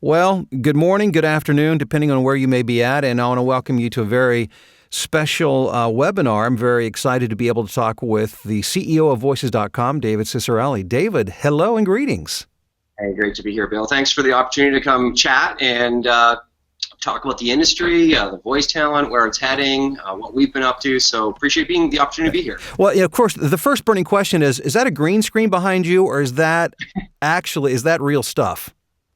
Well, good morning, good afternoon, depending on where you may be at, and I want to welcome you to a very special webinar. I'm very excited to be able to talk with the CEO of Voices.com, David Ciccarelli. David, hello and greetings. Hey, great to be here, Bill. Thanks for the opportunity to come chat and talk about the industry, the voice talent, where it's heading, what we've been up to. So appreciate the opportunity to be here. Well, of course, the first burning question is that a green screen behind you, or is that real stuff?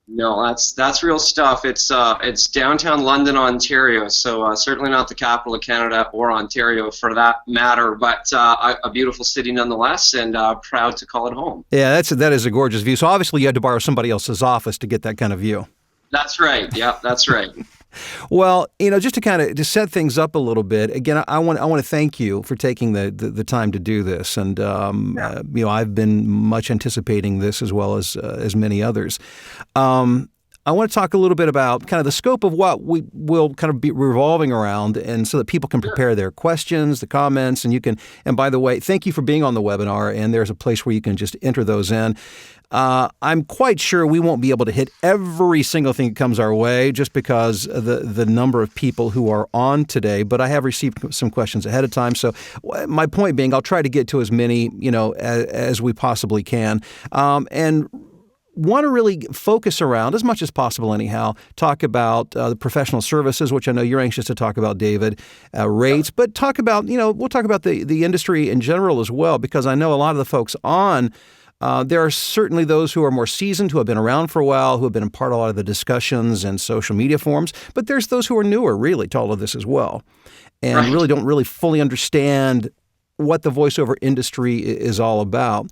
No, that's real stuff. It's downtown London, Ontario, so certainly not the capital of Canada or Ontario for that matter, but a beautiful city nonetheless, and proud to call it home. Yeah, that is a gorgeous view. So obviously you had to borrow somebody else's office to get that kind of view. That's right. Yeah, that's right. Well, just to set things up a little bit. Again, I want to thank you for taking the time to do this, and I've been much anticipating this as well as many others. I want to talk a little bit about kind of the scope of what we will kind of be revolving around, and so that people can prepare their questions, the comments, and you can. And by the way, thank you for being on the webinar. And there's a place where you can just enter those in. I'm quite sure we won't be able to hit every single thing that comes our way just because of the number of people who are on today, but I have received some questions ahead of time. So my point being, I'll try to get to as many, as we possibly can. And want to really focus around, as much as possible anyhow, talk about the professional services, which I know you're anxious to talk about, David, rates, but talk about, we'll talk about the industry in general as well, because I know a lot of the folks on there are certainly those who are more seasoned, who have been around for a while, who have been a part of a lot of the discussions and social media forums, but there's those who are newer really to all of this as well, and really don't really fully understand what the voiceover industry is all about.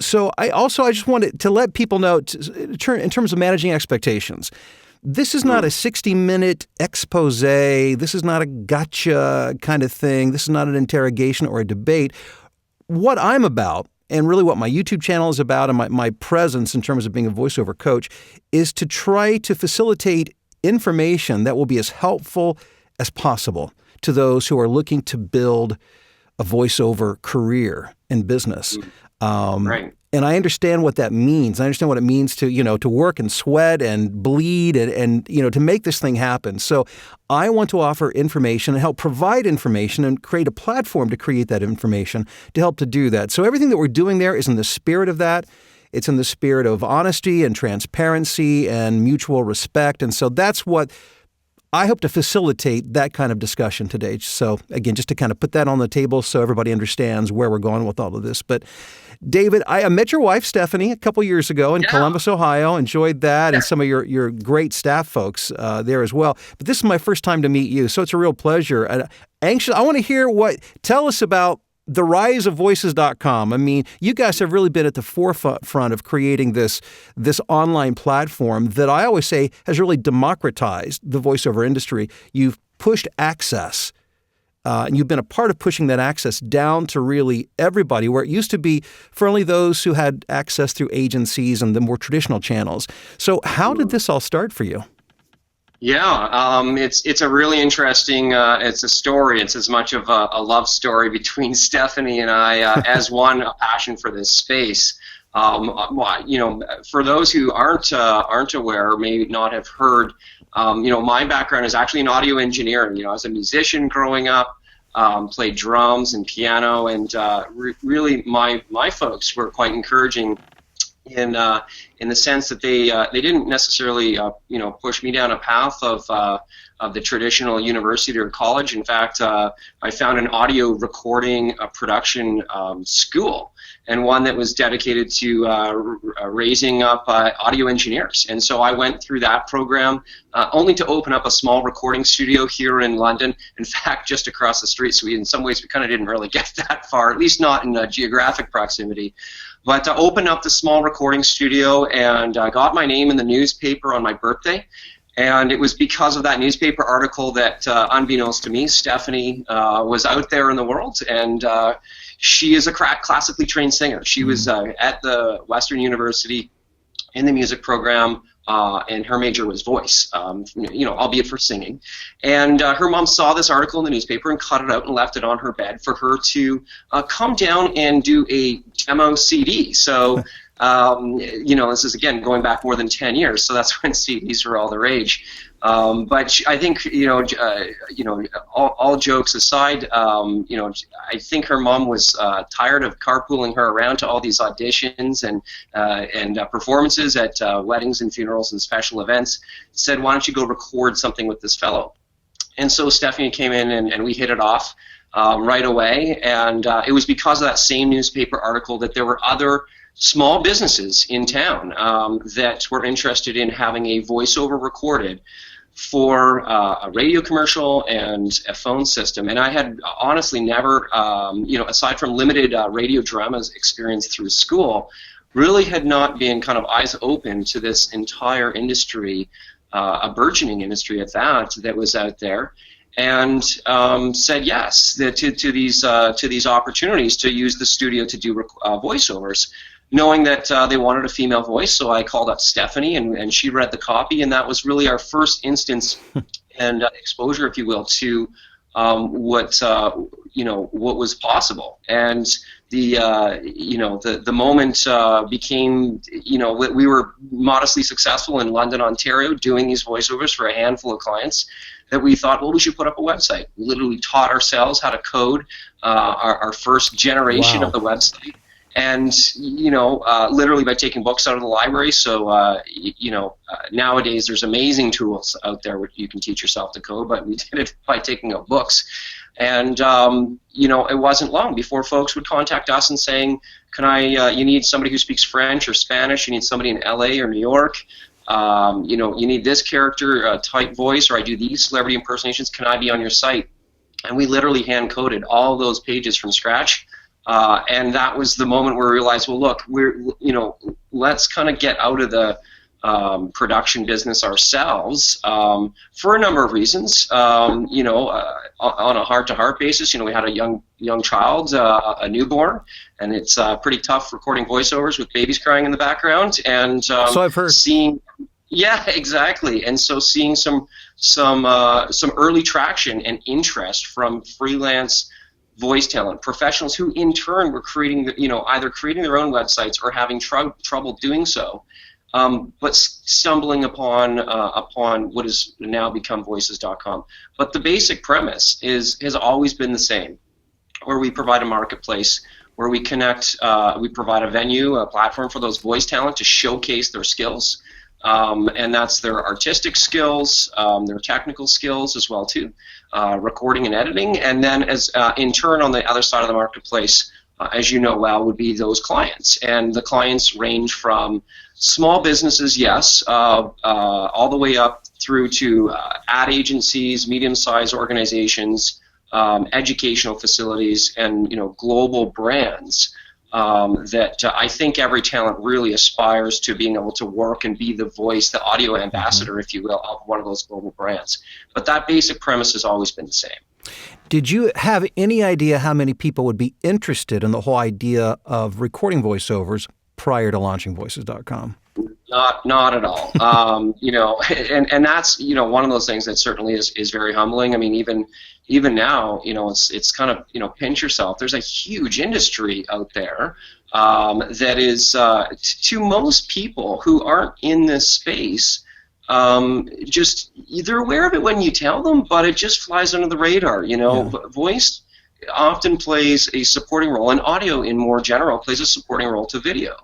So I just wanted to let people know, in terms of managing expectations, this is not a 60-minute expose. This is not a gotcha kind of thing. This is not an interrogation or a debate. What I'm about, and really what my YouTube channel is about, and my presence in terms of being a voiceover coach, is to try to facilitate information that will be as helpful as possible to those who are looking to build a voiceover career in business. Right. And I understand what that means. I understand what it means to work and sweat and bleed and to make this thing happen. So I want to offer information and help provide information and create a platform to create that information to help to do that. So everything that we're doing there is in the spirit of that. It's in the spirit of honesty and transparency and mutual respect. And so that's what I hope to facilitate, that kind of discussion today. So again, just to kind of put that on the table so everybody understands where we're going with all of this. But David, I met your wife, Stephanie, a couple years ago in Columbus, Ohio. Enjoyed that, and some of your great staff folks there as well. But this is my first time to meet you, so it's a real pleasure. I want to hear tell us about the rise of Voices.com. I mean, you guys have really been at the forefront of creating this online platform that I always say has really democratized the voiceover industry. You've pushed access. And you've been a part of pushing that access down to really everybody, where it used to be for only those who had access through agencies and the more traditional channels. So how did this all start for you? Yeah, it's a really interesting, it's a story. It's as much of a love story between Stephanie and I as a passion for this space. For those who aren't aware, or may not have heard, my background is actually in audio engineering. I was a musician growing up, played drums and piano, and really my folks were quite encouraging in the sense that they didn't necessarily push me down a path of the traditional university or college. In fact, I found an audio recording production school, and one that was dedicated to raising up audio engineers. And so I went through that program only to open up a small recording studio here in London. In fact, just across the street. So in some ways we kind of didn't really get that far, at least not in geographic proximity. But I opened up the small recording studio and got my name in the newspaper on my birthday. And it was because of that newspaper article that, unbeknownst to me, Stephanie was out there in the world, and she is a classically trained singer. She was at the Western University in the music program, and her major was voice, albeit for singing. And her mom saw this article in the newspaper and cut it out and left it on her bed for her to come down and do a demo CD. So, this is, again, going back more than 10 years, so that's when CDs were all the rage. But I think, all jokes aside, I think her mom was tired of carpooling her around to all these auditions and performances at weddings and funerals and special events. Said, why don't you go record something with this fellow? And so Stephanie came in and we hit it off right away. And it was because of that same newspaper article that there were other small businesses in town that were interested in having a voiceover recorded for a radio commercial and a phone system. And I had honestly never, aside from limited radio dramas experience through school, really had not been kind of eyes open to this entire industry, a burgeoning industry at that was out there, and said yes to these opportunities to use the studio to do voiceovers, knowing that they wanted a female voice. So I called up Stephanie, and she read the copy, and that was really our first instance and exposure, if you will, to what was possible. And the moment became, we were modestly successful in London, Ontario, doing these voiceovers for a handful of clients, that we thought, well, we should put up a website. We literally taught ourselves how to code our first generation of the website. And, literally by taking books out of the library. So, nowadays there's amazing tools out there where you can teach yourself to code, but we did it by taking out books. And, it wasn't long before folks would contact us and saying, you need somebody who speaks French or Spanish, you need somebody in LA or New York, you need this character type voice, or I do these celebrity impersonations, can I be on your site? And we literally hand-coded all those pages from scratch. And that was the moment where we realized, well, look, let's kind of get out of the production business ourselves for a number of reasons. On a heart-to-heart basis, we had a young child, a newborn, and it's pretty tough recording voiceovers with babies crying in the background. And so I've heard. Yeah, exactly. And so seeing some early traction and interest from freelance voice talent professionals who in turn were creating, either creating their own websites or having trouble doing so, but stumbling upon what has now become voices.com. But the basic premise has always been the same, where we provide a marketplace, where we connect, we provide a venue, a platform for those voice talent to showcase their skills. And that's their artistic skills, their technical skills as well too, recording and editing, and then as in turn on the other side of the marketplace, as you know well, would be those clients. And the clients range from small businesses, yes, all the way up through to ad agencies, medium-sized organizations, educational facilities, and global brands. That I think every talent really aspires to being able to work and be the voice, the audio ambassador, if you will, of one of those global brands. But that basic premise has always been the same. Did you have any idea how many people would be interested in the whole idea of recording voiceovers prior to launching voices.com? Not at all. And that's one of those things that certainly is very humbling. I mean, even now, it's kind of pinch yourself. There's a huge industry out there that is to most people who aren't in this space. Just they're aware of it when you tell them, but it just flies under the radar. Voice often plays a supporting role, and audio in more general plays a supporting role to video.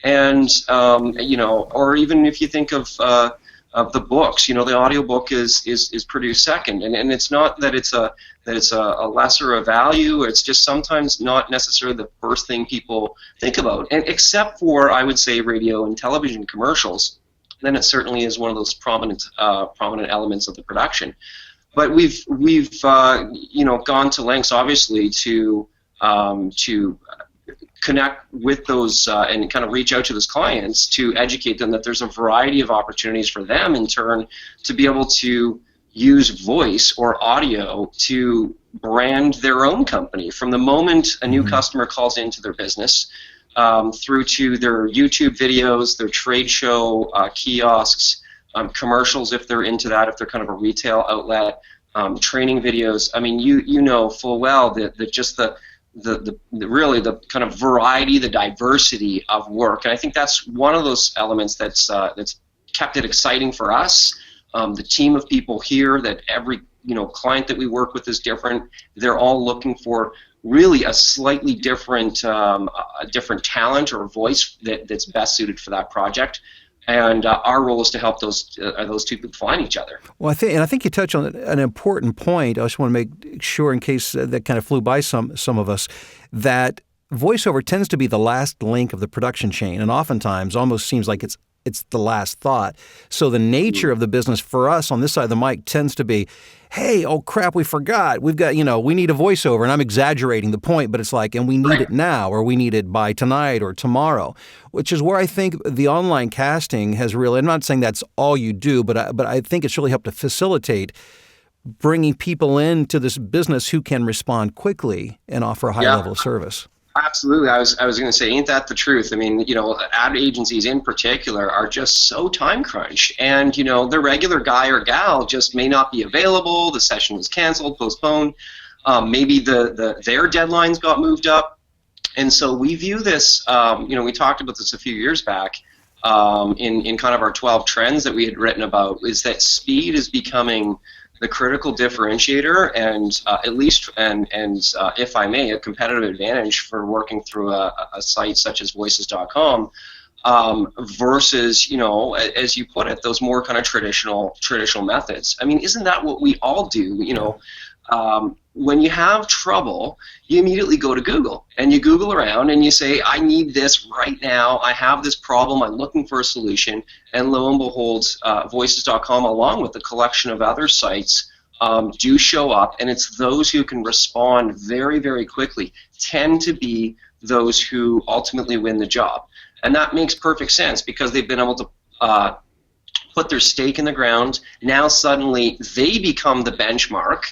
And or even if you think of the books, the audiobook is produced second, and it's not that it's a lesser of value. It's just sometimes not necessarily the first thing people think about, and except for, I would say, radio and television commercials, then it certainly is one of those prominent elements of the production. But we've gone to lengths, obviously, to connect with those and kind of reach out to those clients to educate them that there's a variety of opportunities for them in turn to be able to use voice or audio to brand their own company. From the moment a new customer calls into their business, through to their YouTube videos, their trade show kiosks, commercials if they're into that, if they're kind of a retail outlet, training videos. I mean, you know full well that just the really the kind of variety, the diversity of work, and I think that's one of those elements that's kept it exciting for us. The team of people here, that every client that we work with is different. They're all looking for really a slightly different different talent or voice that's best suited for that project. And our role is to help those two people find each other. Well, I think you touch on an important point. I just want to make sure, in case that kind of flew by some of us, that voiceover tends to be the last link of the production chain, and oftentimes almost seems like it's the last thought. So the nature of the business for us on this side of the mic tends to be, hey, oh crap, we forgot. We've got, we need a voiceover. And I'm exaggerating the point, but it's like, and we need it now, or we need it by tonight or tomorrow, which is where I think the online casting has really, I'm not saying that's all you do, but I think it's really helped to facilitate bringing people into this business who can respond quickly and offer a high level of service. Absolutely. I was going to say, ain't that the truth? I mean, ad agencies in particular are just so time crunched, and the regular guy or gal just may not be available. The session was canceled, postponed. Maybe their deadlines got moved up, and so we view this. We talked about this a few years back in kind of our 12 trends that we had written about. Is that speed is becoming the critical differentiator, and at least, and if I may, a competitive advantage for working through a site such as Voices.com, versus, as you put it, those more kind of traditional methods. I mean, isn't that what we all do? When you have trouble, you immediately go to Google and you Google around and you say, I need this right now. I have this problem. I'm looking for a solution. And lo and behold, Voices.com, along with a collection of other sites, do show up. And it's those who can respond very, very quickly tend to be those who ultimately win the job. And that makes perfect sense because they've been able to put their stake in the ground. Now suddenly they become the benchmark.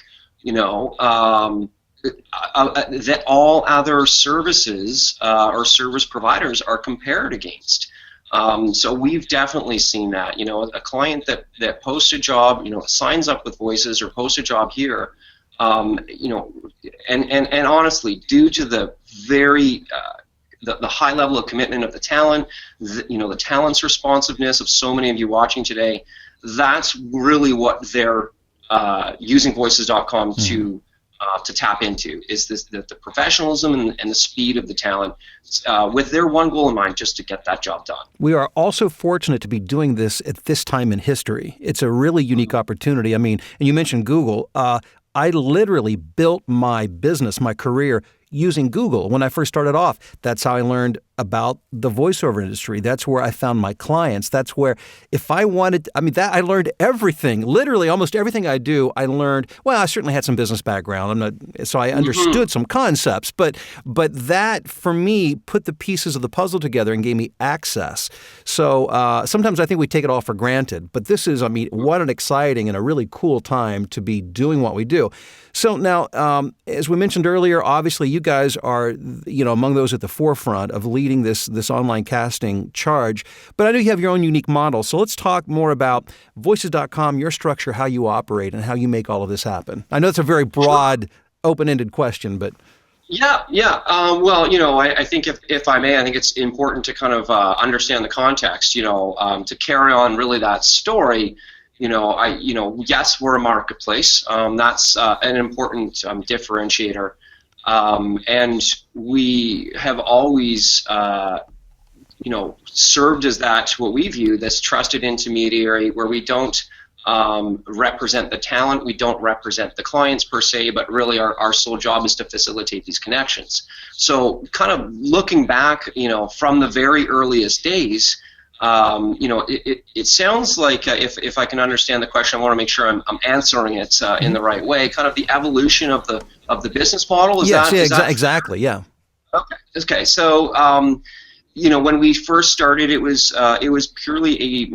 That all other services or service providers are compared against. So we've definitely seen that. A client that posts a job, signs up with Voices or posts a job here, and honestly, due to the very the high level of commitment of the talent, the talent's responsiveness of so many of you watching today, that's really what they're using Voices.com to tap into, is the professionalism and the speed of the talent, with their one goal in mind, just to get that job done. We are also fortunate to be doing this at this time in history. It's a really unique opportunity. I mean, and you mentioned Google. I literally built my business, my career, using Google. When I first started off, that's how I learned about the voiceover industry. That's where I found my clients. That's where, if I wanted, I learned everything. Literally, almost everything I do, I learned. Well, I certainly had some business background. So I understood some concepts, but that for me put the pieces of the puzzle together and gave me access. So sometimes I think we take it all for granted, but this is, what an exciting and a really cool time to be doing what we do. So now, as we mentioned earlier, obviously you guys are, among those at the forefront of leading this online casting charge. But I know you have your own unique model. So let's talk more about Voices.com, your structure, how you operate, and how you make all of this happen. I know it's a very broad, open-ended question, but... Yeah. Well, I think if I may, I think it's important to kind of understand the context, to carry on really that story. Yes, we're a marketplace. That's an important differentiator. And we have always, served as that, what we view, this trusted intermediary where we don't represent the talent, we don't represent the clients per se, but really our sole job is to facilitate these connections. So kind of looking back, from the very earliest days, it sounds like, if I can understand the question, I want to make sure I'm answering it in the right way. Kind of the evolution of the business model. Exactly. Yeah. Okay. So, when we first started, it was purely a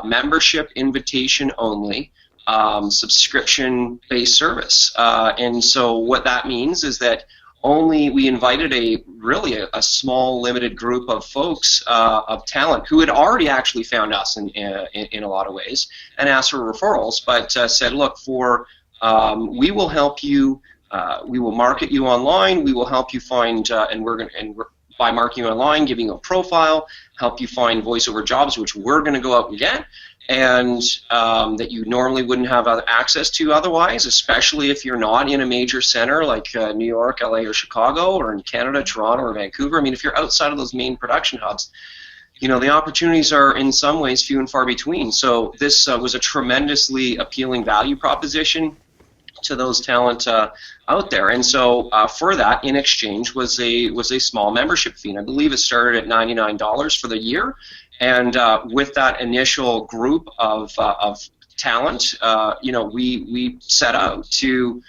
membership invitation only, subscription-based service, and so what that means is that we invited a small limited group of folks of talent who had already actually found us in a lot of ways and asked for referrals, but said, look, we will help you, we will market you online, we will help you find, by marketing you online, giving you a profile, help you find voiceover jobs, which we're going to go out and get, and that you normally wouldn't have access to otherwise, especially if you're not in a major center like New York, LA, or Chicago, or in Canada, Toronto, or Vancouver. I mean, if you're outside of those main production hubs, the opportunities are in some ways few and far between. So this was a tremendously appealing value proposition to those talent out there, and so for that, in exchange was a small membership fee. And I believe it started at $99 for the year. And with that initial group of talent, we set out to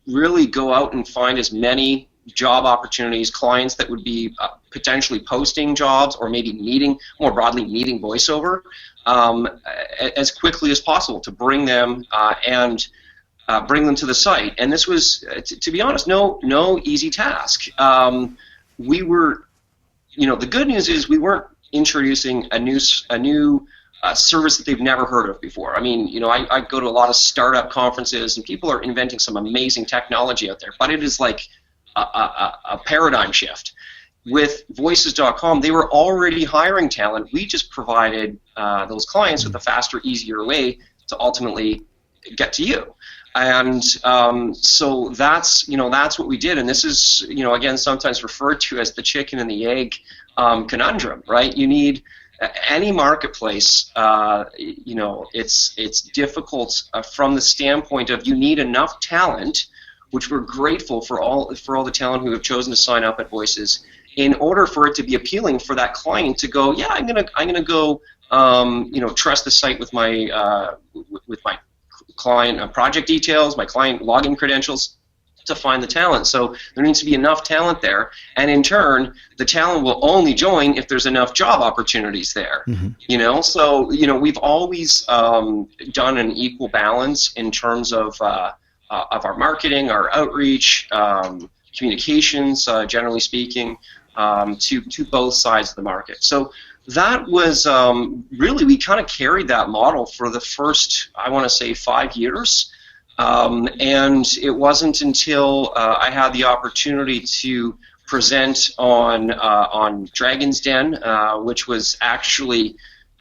really go out and find as many job opportunities, clients that would be potentially posting jobs or maybe more broadly meeting voiceover as quickly as possible to bring them bring them to the site. And this was, to be honest, no easy task. We were, the good news is we weren't introducing a new service that they've never heard of before. I mean, I go to a lot of startup conferences and people are inventing some amazing technology out there, but it is like a paradigm shift. With Voices.com, they were already hiring talent. We just provided those clients with a faster, easier way to ultimately get to you. And so that's what we did. And this is, again, sometimes referred to as the chicken and the egg conundrum, right? You need any marketplace. It's difficult from the standpoint of you need enough talent, which we're grateful for all the talent who have chosen to sign up at Voices, in order for it to be appealing for that client to go, yeah, I'm gonna go, trust the site with my client project details, my client login credentials, to find the talent. So there needs to be enough talent there, and in turn, the talent will only join if there's enough job opportunities there. Mm-hmm. So we've always done an equal balance in terms of our marketing, our outreach, communications, generally speaking, to both sides of the market. So that was really, we kind of carried that model for the first, I want to say, 5 years. And it wasn't until I had the opportunity to present on Dragon's Den, which was actually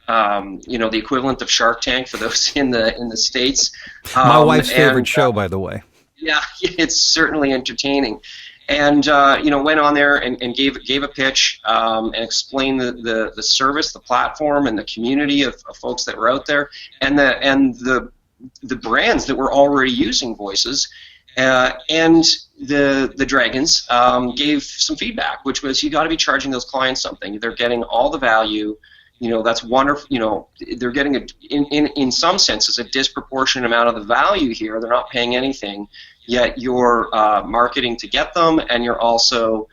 the equivalent of Shark Tank for those in the States. My wife's favorite show, by the way. Yeah, it's certainly entertaining. And went on there and gave a pitch and explained the service, the platform, and the community of folks that were out there, and the brands that were already using Voices, and the Dragons gave some feedback, which was, you got to be charging those clients something. They're getting all the value. That's wonderful. They're getting in some senses a disproportionate amount of the value here. They're not paying anything, yet you're marketing to get them, and you're also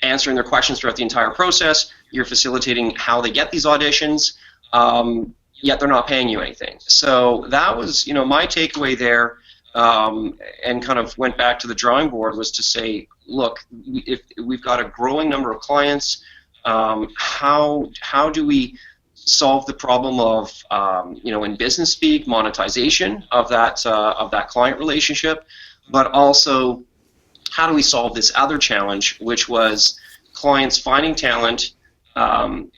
answering their questions throughout the entire process. You're facilitating how they get these auditions. Yet they're not paying you anything. So that was, my takeaway there, and kind of went back to the drawing board, was to say, look, if we've got a growing number of clients, how do we solve the problem of, in business speak, monetization of that client relationship, but also how do we solve this other challenge, which was clients finding talent, hiring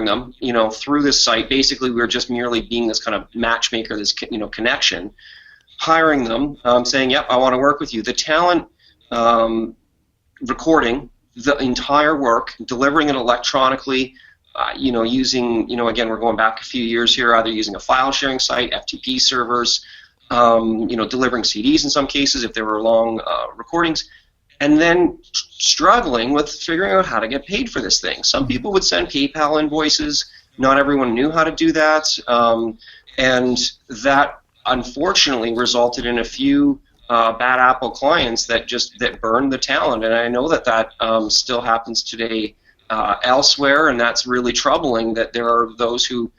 them, through this site. Basically, we were just merely being this kind of matchmaker, this connection, hiring them, saying, "Yep, I want to work with you." The talent recording the entire work, delivering it electronically, using, again, we're going back a few years here, either using a file sharing site, FTP servers, delivering CDs in some cases if there were long recordings. And then struggling with figuring out how to get paid for this thing. Some people would send PayPal invoices. Not everyone knew how to do that. And that, unfortunately, resulted in a few bad apple clients that burned the talent. And I know that still happens today elsewhere, and that's really troubling, that there are those who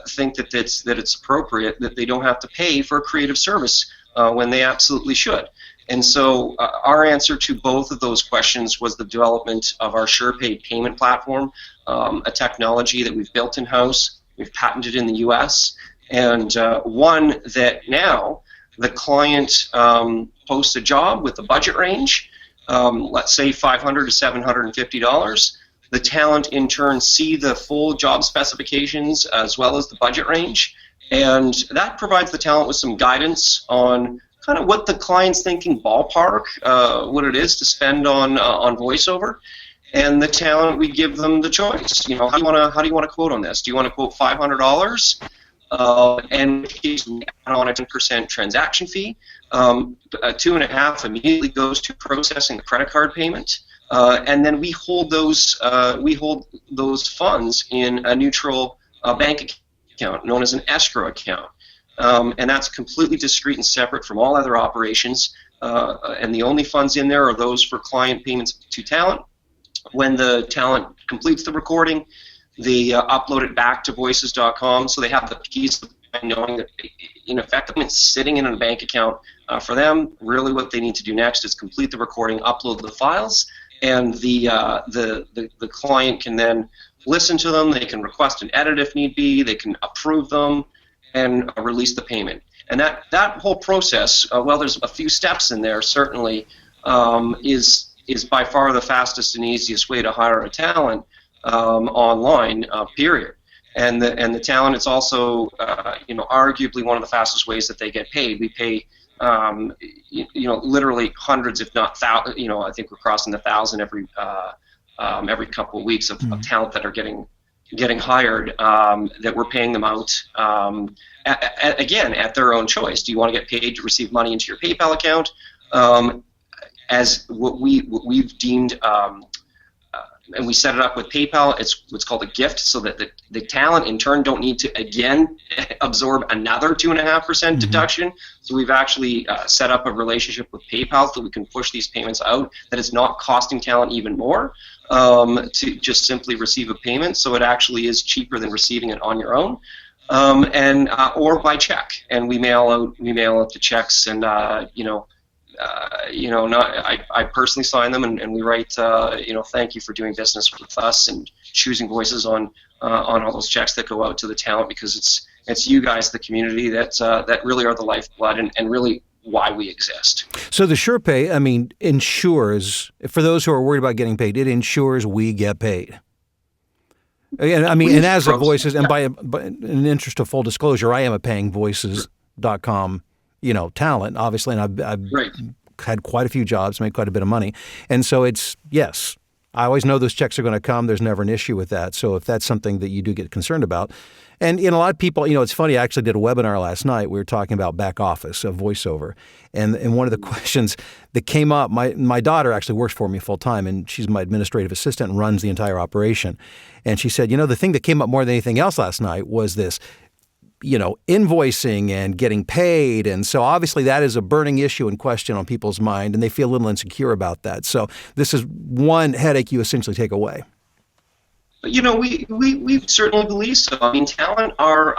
think that it's appropriate that they don't have to pay for a creative service when they absolutely should. And so our answer to both of those questions was the development of our SurePay payment platform, a technology that we've built in-house, we've patented in the U.S., and one that now the client posts a job with a budget range, let's say $500 to $750. The talent in turn see the full job specifications as well as the budget range, and that provides the talent with some guidance on kind of what the client's thinking ballpark, what it is to spend on voiceover. And the talent, we give them the choice. You know, how do you want to quote on this? Do you want to quote $500? And on a 10% transaction fee, 2.5 immediately goes to processing the credit card payment, and then we hold those funds in a neutral bank account known as an escrow account, and that's completely discrete and separate from all other operations. And the only funds in there are those for client payments to talent. When the talent completes the recording, they upload it back to voices.com, so they have the peace of mind knowing that, in effect, it's sitting in a bank account for them. Really what they need to do next is complete the recording, upload the files, and the client can then listen to them. They can request an edit if need be. They can approve them and release the payment. And that whole process, well, there's a few steps in there, certainly, is by far the fastest and easiest way to hire a talent online, period. And the talent is also, arguably one of the fastest ways that they get paid. We pay, literally hundreds, if not thousands. I think we're crossing the 1,000 every couple of weeks of talent that are getting hired, that we're paying them out, again, at their own choice. Do you want to get paid to receive money into your PayPal account? As what we've deemed, and we set it up with PayPal, it's what's called a gift, so that the talent in turn don't need to again absorb another 2.5% deduction. So we've actually set up a relationship with PayPal so we can push these payments out, that it's not costing talent even more to just simply receive a payment. So it actually is cheaper than receiving it on your own, or by check. And we mail out the checks, and I personally sign them, and we write, thank you for doing business with us, and choosing Voices on all those checks that go out to the talent, because it's you guys, the community, that really are the lifeblood and really why we exist. So the SurePay, ensures, for those who are worried about getting paid, it ensures we get paid. And as a Voices, and by an interest of full disclosure, I am a paying Voices.com talent, obviously, and I've had quite a few jobs, made quite a bit of money. And so yes, I always know those checks are going to come. There's never an issue with that. So if that's something that you do get concerned about, and a lot of people, it's funny, I actually did a webinar last night. We were talking about back office of voiceover. And one of the questions that came up, my daughter actually works for me full time, and she's my administrative assistant and runs the entire operation. And she said, the thing that came up more than anything else last night was this, invoicing and getting paid. And so obviously that is a burning issue and question on people's mind, and they feel a little insecure about that. So this is one headache you essentially take away. We certainly believe so. Talent are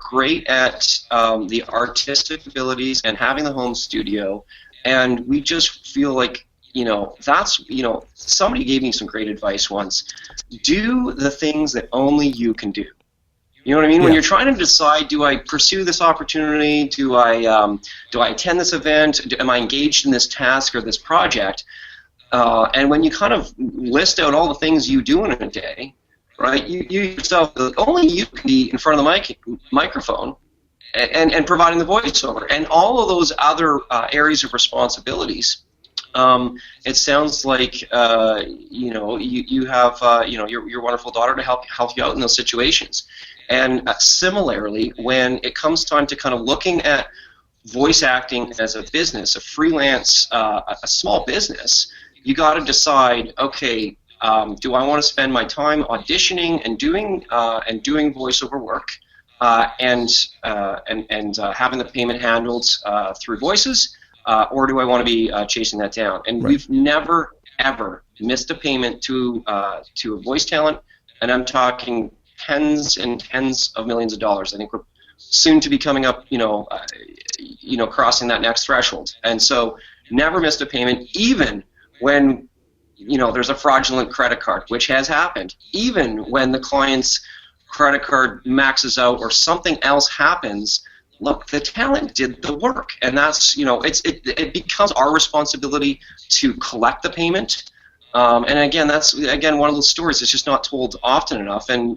great at the artistic abilities and having the home studio, and we just feel like, that's, somebody gave me some great advice once. Do the things that only you can do. You know what I mean? Yeah. When you're trying to decide, do I pursue this opportunity? Do I attend this event? Am I engaged in this task or this project? And when you kind of list out all the things you do in a day, right? You yourself, only you can be in front of the microphone and providing the voiceover, and all of those other areas of responsibilities. It sounds like you have your wonderful daughter to help you out in those situations. And similarly, when it comes time to kind of looking at voice acting as a business, a freelance, a small business, you got to decide, okay, do I want to spend my time auditioning and doing voiceover work, and having the payment handled through Voices, or do I want to be chasing that down? And we've never ever missed a payment to a voice talent, and I'm talking tens and tens of millions of dollars. I think we're soon to be coming up, crossing that next threshold. And so never missed a payment, even when there's a fraudulent credit card, which has happened. Even when the client's credit card maxes out or something else happens, look, the talent did the work, and that's it becomes our responsibility to collect the payment. And again, that's one of those stories that's just not told often enough. And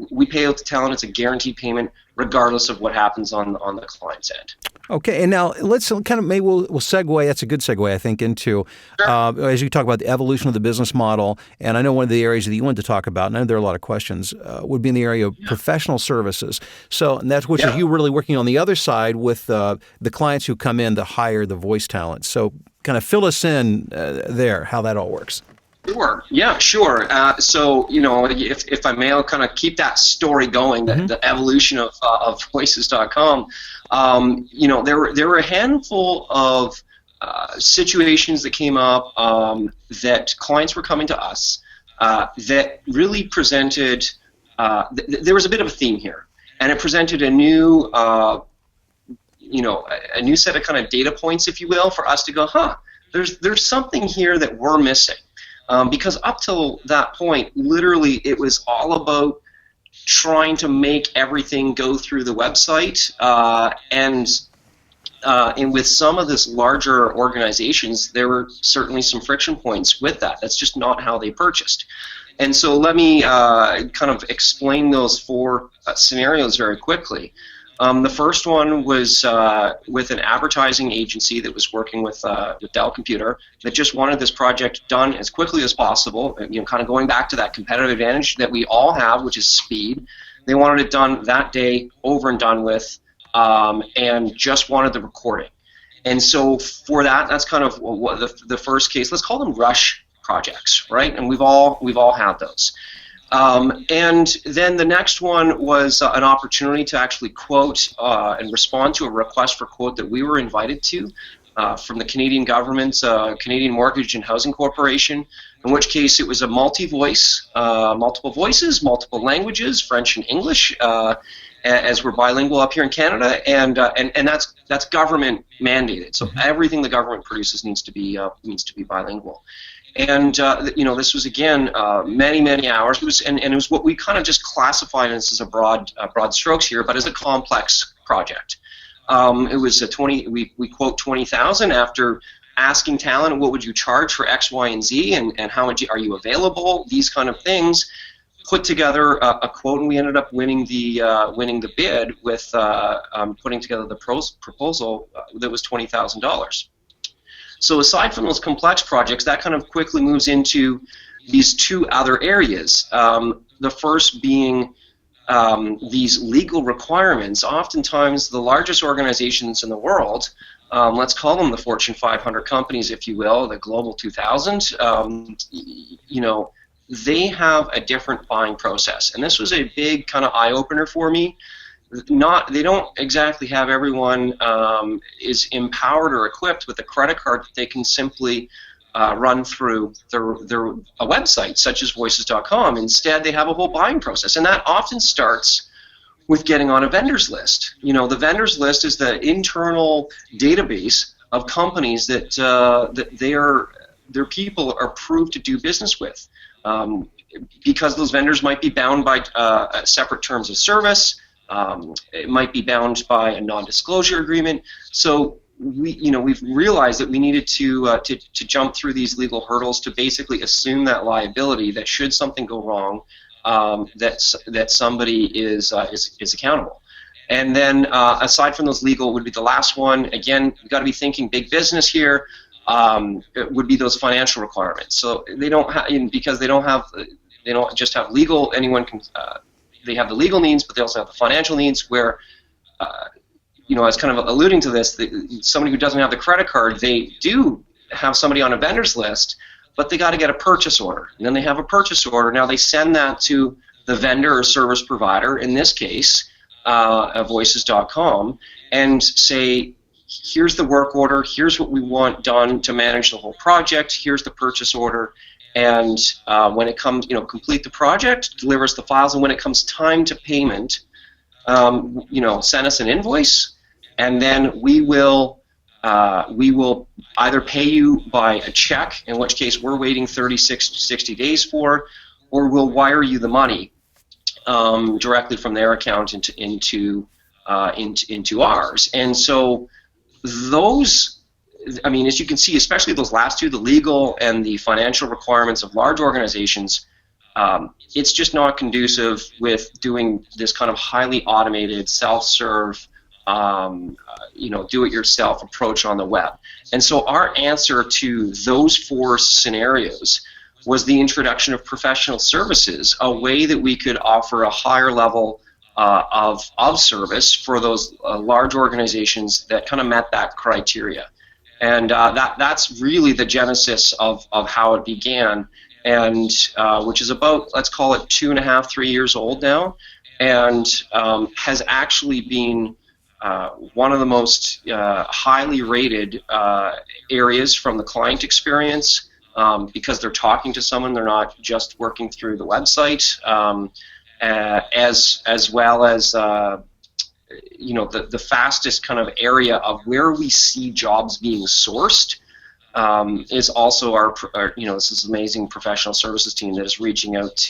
we pay out the talent; it's a guaranteed payment, regardless of what happens on the client's end. Okay, and now let's kind of maybe we'll segue. That's a good segue, I think, into as you talk about the evolution of the business model. And I know one of the areas that you wanted to talk about, and I know there are a lot of questions, would be in the area of professional services. So and that's which is you really working on the other side with the clients who come in to hire the voice talent. So kind of fill us in there, how that all works. Sure. Yeah, sure. So, if I may, I'll kind of keep that story going, the evolution of Voices.com. There were a handful of situations that came up that clients were coming to us that really presented, there was a bit of a theme here, and it presented a new, a new set of kind of data points, if you will, for us to go, there's something here that we're missing. Because up till that point, literally, it was all about trying to make everything go through the website, and with some of this larger organizations, there were certainly some friction points with that. That's just not how they purchased. And so let me kind of explain those four scenarios very quickly. The first one was with an advertising agency that was working with Dell Computer that just wanted this project done as quickly as possible, kind of going back to that competitive advantage that we all have, which is speed. They wanted it done that day, over and done with, and just wanted the recording. And so for that, that's kind of what the first case. Let's call them rush projects, right? And we've all had those. And then the next one was an opportunity to actually quote and respond to a request for quote that we were invited to from the Canadian government's Canadian Mortgage and Housing Corporation, in which case it was a multi-voice, multiple voices, multiple languages, French and English, as we're bilingual up here in Canada, and that's government mandated. So everything the government produces needs to be bilingual. And this was again many hours. It was what we kind of just classified as a broad strokes here, but as a complex project. It was we quote 20,000 after asking talent, what would you charge for X, Y, and Z, and how are you available? These kind of things. Put together a quote, and we ended up winning the bid with putting together the proposal that was $20,000. So aside from those complex projects, that kind of quickly moves into these two other areas. The first being these legal requirements. Oftentimes, the largest organizations in the world, let's call them the Fortune 500 companies, if you will, the Global 2000, they have a different buying process. And this was a big kind of eye-opener for me. They don't exactly have everyone is empowered or equipped with a credit card that they can simply run through a website such as Voices.com. Instead, they have a whole buying process, and that often starts with getting on a vendors list. The vendors list is the internal database of companies that their people are approved to do business with, because those vendors might be bound by separate terms of service. It might be bound by a non-disclosure agreement. So we've realized that we needed to jump through these legal hurdles to basically assume that liability, that should something go wrong, that somebody is accountable. And then aside from those legal, would be the last one. Again, we've got to be thinking big business here. It would be those financial requirements. So they don't have, because they don't just have legal. Anyone can. They have the legal needs, but they also have the financial needs. Where, I was kind of alluding to this. Somebody who doesn't have the credit card, they do have somebody on a vendor's list, but they got to get a purchase order. And then they have a purchase order. Now they send that to the vendor or service provider, in this case, Voices.com, and say, here's the work order, here's what we want done to manage the whole project, here's the purchase order, and when it comes, complete the project, delivers the files, and when it comes time to payment, send us an invoice, and then we will either pay you by a check, in which case we're waiting 36 to 60 days for, or we'll wire you the money directly from their account into ours. And so those, as you can see, especially those last two, the legal and the financial requirements of large organizations, it's just not conducive with doing this kind of highly automated, self-serve, do-it-yourself approach on the web. And so our answer to those four scenarios was the introduction of professional services, a way that we could offer a higher level of service for those large organizations that kind of met that criteria. And that's really the genesis of how it began, and which is about, let's call it 2.5, 3 years old now, and has actually been one of the most highly rated areas from the client experience, because they're talking to someone, they're not just working through the website, as well as the fastest kind of area of where we see jobs being sourced is also our this is amazing professional services team that is reaching out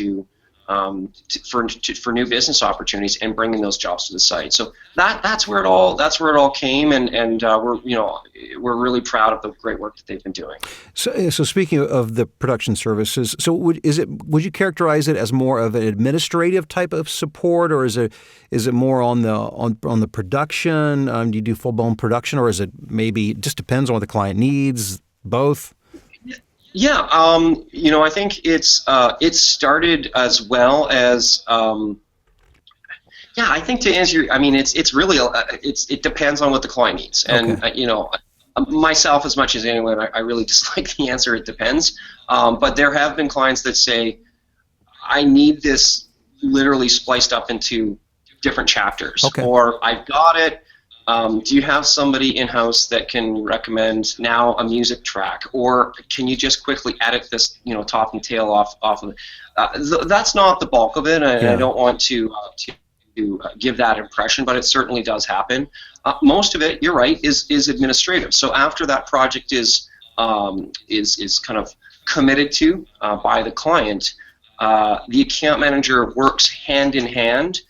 for new business opportunities and bringing those jobs to the site. So that's where it all came, and we're really proud of the great work that they've been doing. So speaking of the production services, so would you characterize it as more of an administrative type of support, or is it more on the production? Do you do full blown production, or is it maybe it just depends on what the client needs? Both. Yeah, I think it started as well as I think to answer your, it's really it depends on what the client needs, and myself as much as anyone, I really dislike the answer it depends, but there have been clients that say I need this literally spliced up into different chapters, or I've got it. Do you have somebody in-house that can recommend now a music track, or can you just quickly edit this, top and tail off of it? That's not the bulk of it, and I don't want to give that impression, but it certainly does happen. Most of it, you're right, is administrative. So after that project is kind of committed to by the client, the account manager works hand in hand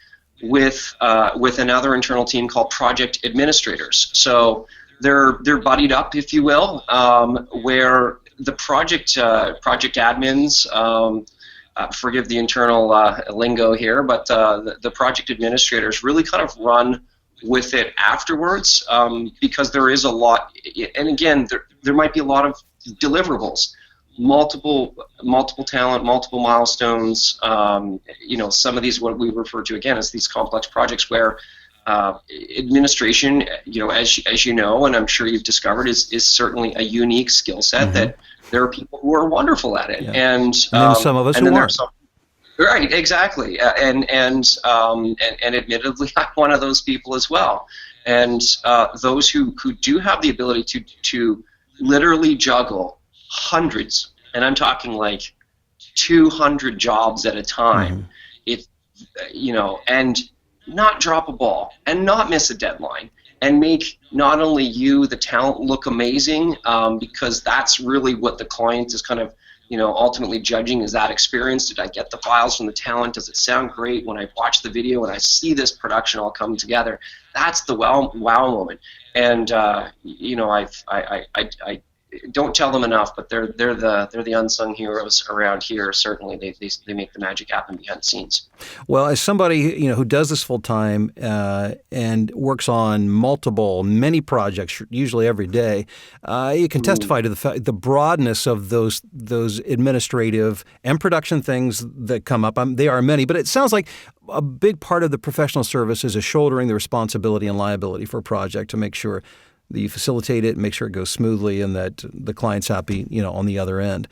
with another internal team called project administrators. So they're buddied up, if you will, where the project admins, forgive the internal lingo here, but the project administrators really kind of run with it afterwards, because there is a lot, and again, there might be a lot of deliverables. Multiple talent, multiple milestones. Some of these, what we refer to again as these complex projects, where administration, as you know, and I'm sure you've discovered, is certainly a unique skill set that there are people who are wonderful at it, and then some of us who aren't. Right, exactly, and admittedly, I'm one of those people as well. And those who do have the ability to literally juggle hundreds, and I'm talking like 200 jobs at a time. It's and not drop a ball and not miss a deadline, and make not only you, the talent, look amazing, because that's really what the client is kind of ultimately judging, is that experience. Did I get the files from the talent? Does it sound great when I watch the video and I see this production all come together? That's the wow moment. And I don't tell them enough, but they're the unsung heroes around here. Certainly, they make the magic happen behind the scenes. Well, as somebody who does this full time and works on many projects, usually every day, you can testify to the broadness of those administrative and production things that come up. They are many, but it sounds like a big part of the professional services is shouldering the responsibility and liability for a project to make sure that you facilitate it, make sure it goes smoothly, and that the client's happy, on the other end.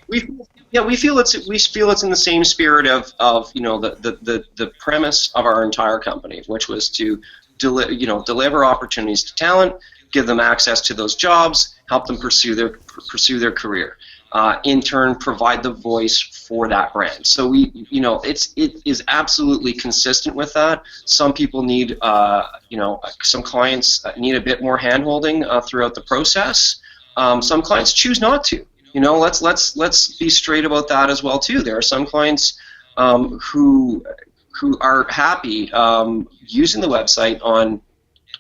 We feel it's in the same spirit of the premise of our entire company, which was to deliver opportunities to talent, give them access to those jobs, help them pursue their career. in turn provide the voice for that brand. So we, it is absolutely consistent with that. Some people need, some clients need a bit more handholding throughout the process. Some clients choose not to. Let's be straight about that as well too. There are some clients who are happy using the website on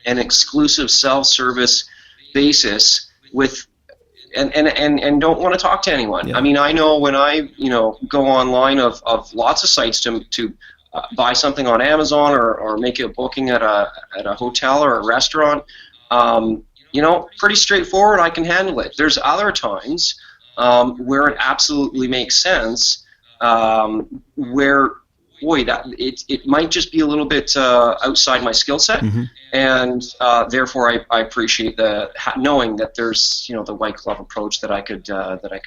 an exclusive self-service basis with and don't want to talk to anyone. Yeah. I mean, I know when I go online of lots of sites to buy something on Amazon or make a booking at a hotel or a restaurant, pretty straightforward. I can handle it. There's other times where it absolutely makes sense, where it might just be a little bit outside my skill set, and therefore I appreciate knowing that there's the white glove approach that I could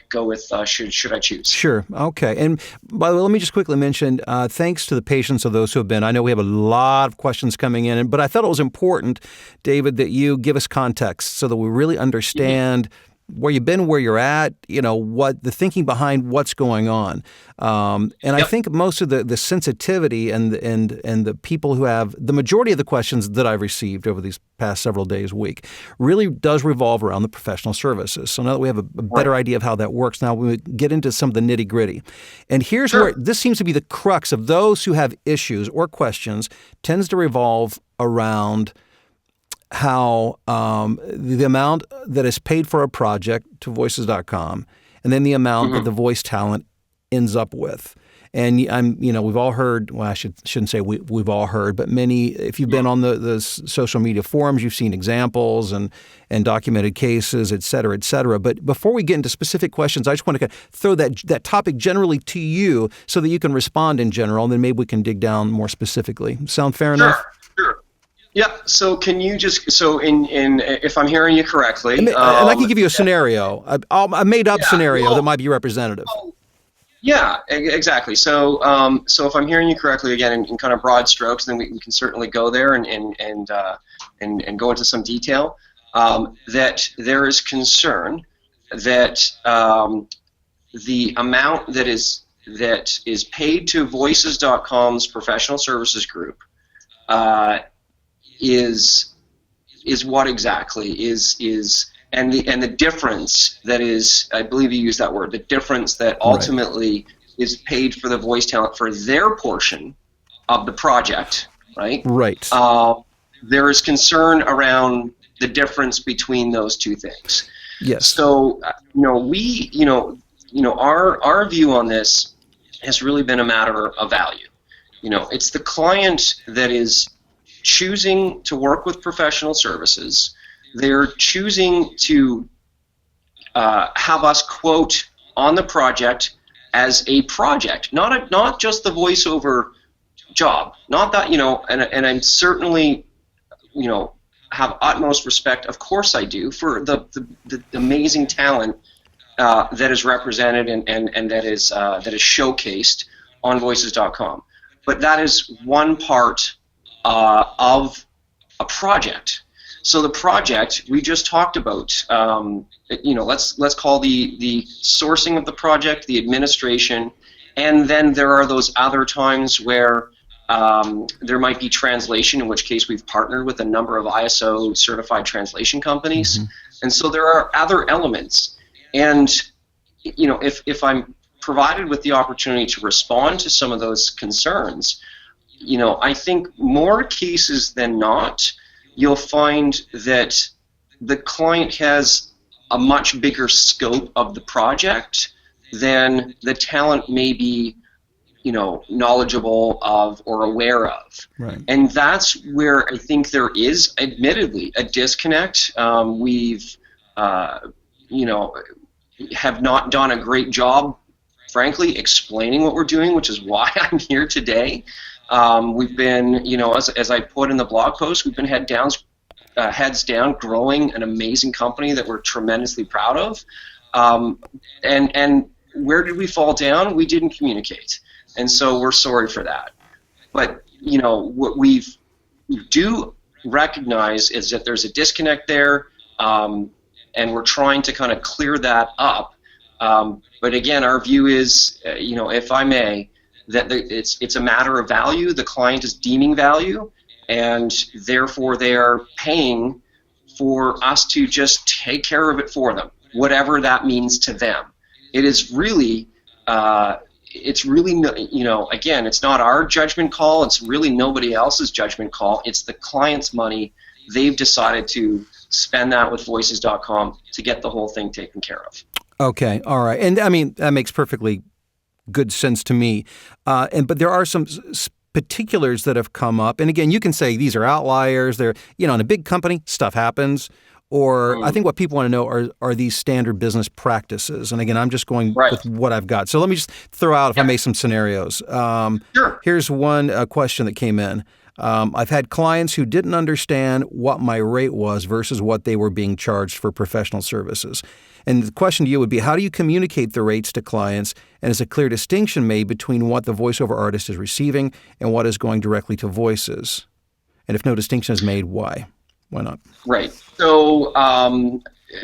go with should I choose. Sure. Okay. And by the way, let me just quickly mention, thanks to the patience of those who have been. I know we have a lot of questions coming in, but I thought it was important, David, that you give us context so that we really understand where you've been, where you're at, what the thinking behind what's going on. I think most of the sensitivity and the people who have the majority of the questions that I've received over these past several days, week, really does revolve around the professional services. So now that we have a better idea of how that works, now we get into some of the nitty gritty. And here's where this seems to be the crux of those who have issues or questions tends to revolve around how the amount that is paid for a project to voices.com and then the amount that the voice talent ends up with. And we've all heard, well, I shouldn't say we've all heard, but many, if you've been on the social media forums, you've seen examples and documented cases, et cetera, et cetera. But before we get into specific questions, I just want to throw that topic generally to you so that you can respond in general, and then maybe we can dig down more specifically. Sound fair enough? Sure. Yeah. So can you just if I'm hearing you correctly, and I can give you a scenario, a made up scenario that might be representative. Yeah, exactly. So if I'm hearing you correctly, again, in kind of broad strokes, then we can certainly go there and go into some detail. That there is concern that the amount that is paid to Voices.com's professional services group is what exactly is and the difference that is, I believe you used that word, the difference that ultimately is paid for the voice talent for their portion of the project, right? Right. There is concern around the difference between those two things. Yes. So our view on this has really been a matter of value. It's the client that is choosing to work with professional services. They're choosing to have us quote on the project as a project, not just the voiceover job. Not that and I'm certainly have utmost respect. Of course I do for the amazing talent that is represented and that is showcased on Voices.com. But that is one part of a project. So the project we just talked about, let's call the sourcing of the project, the administration, and then there are those other times where there might be translation, in which case we've partnered with a number of ISO certified translation companies, and so there are other elements. And if I'm provided with the opportunity to respond to some of those concerns, I think more cases than not, you'll find that the client has a much bigger scope of the project than the talent may be, knowledgeable of or aware of. Right. And that's where I think there is, admittedly, a disconnect. We've, have not done a great job, frankly, explaining what we're doing, which is why I'm here today. We've been, as I put in the blog post, we've been heads down, growing an amazing company that we're tremendously proud of. And where did we fall down? We didn't communicate, and so we're sorry for that. But what we do recognize is that there's a disconnect there, and we're trying to kind of clear that up. But again, our view is, if I may, that it's a matter of value. The client is deeming value, and therefore they are paying for us to just take care of it for them, whatever that means to them. It is really, again, it's not our judgment call. It's really nobody else's judgment call. It's the client's money. They've decided to spend that with Voices.com to get the whole thing taken care of. Okay, all right, and I mean that makes perfectly good sense to me. But there are some particulars that have come up, and again, you can say these are outliers. They're in a big company, stuff happens. Or I think what people want to know are these standard business practices. And again, I'm just going with what I've got. So let me just throw out, if I may, some scenarios. Sure. Here's one question that came in. I've had clients who didn't understand what my rate was versus what they were being charged for professional services. And the question to you would be, how do you communicate the rates to clients? And is a clear distinction made between what the voiceover artist is receiving and what is going directly to Voices? And if no distinction is made, why? Why not? Right. So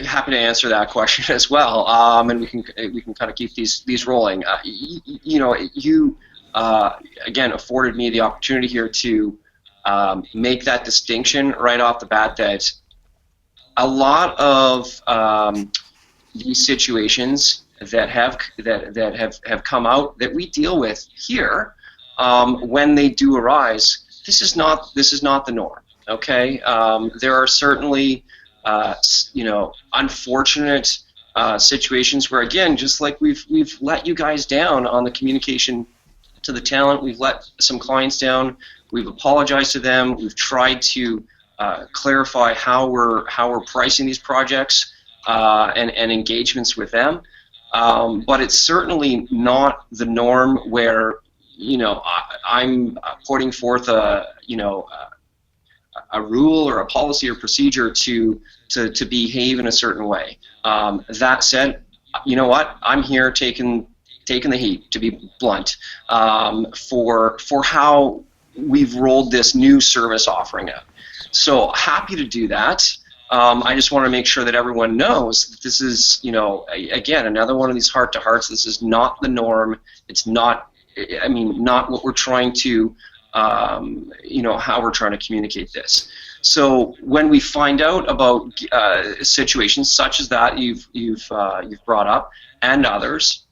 happy to answer that question as well, and we can kind of keep these rolling. You again afforded me the opportunity here to make that distinction right off the bat. That a lot of these situations that have come out that we deal with here, when they do arise, this is not the norm. Okay, there are certainly, unfortunate situations where, again, just like we've let you guys down on the communication to the talent, we've let some clients down. We've apologized to them. We've tried to clarify how we're pricing these projects and engagements with them. But it's certainly not the norm where I'm putting forth a rule or a policy or procedure to behave in a certain way. That said, you know what? I'm here taking the heat, to be blunt, for how we've rolled this new service offering out. So happy to do that. I just want to make sure that everyone knows that this is, again, another one of these heart-to-hearts. This is not the norm. It's not, not what we're trying to how we're trying to communicate this. So when we find out about situations such as that you've brought up and others,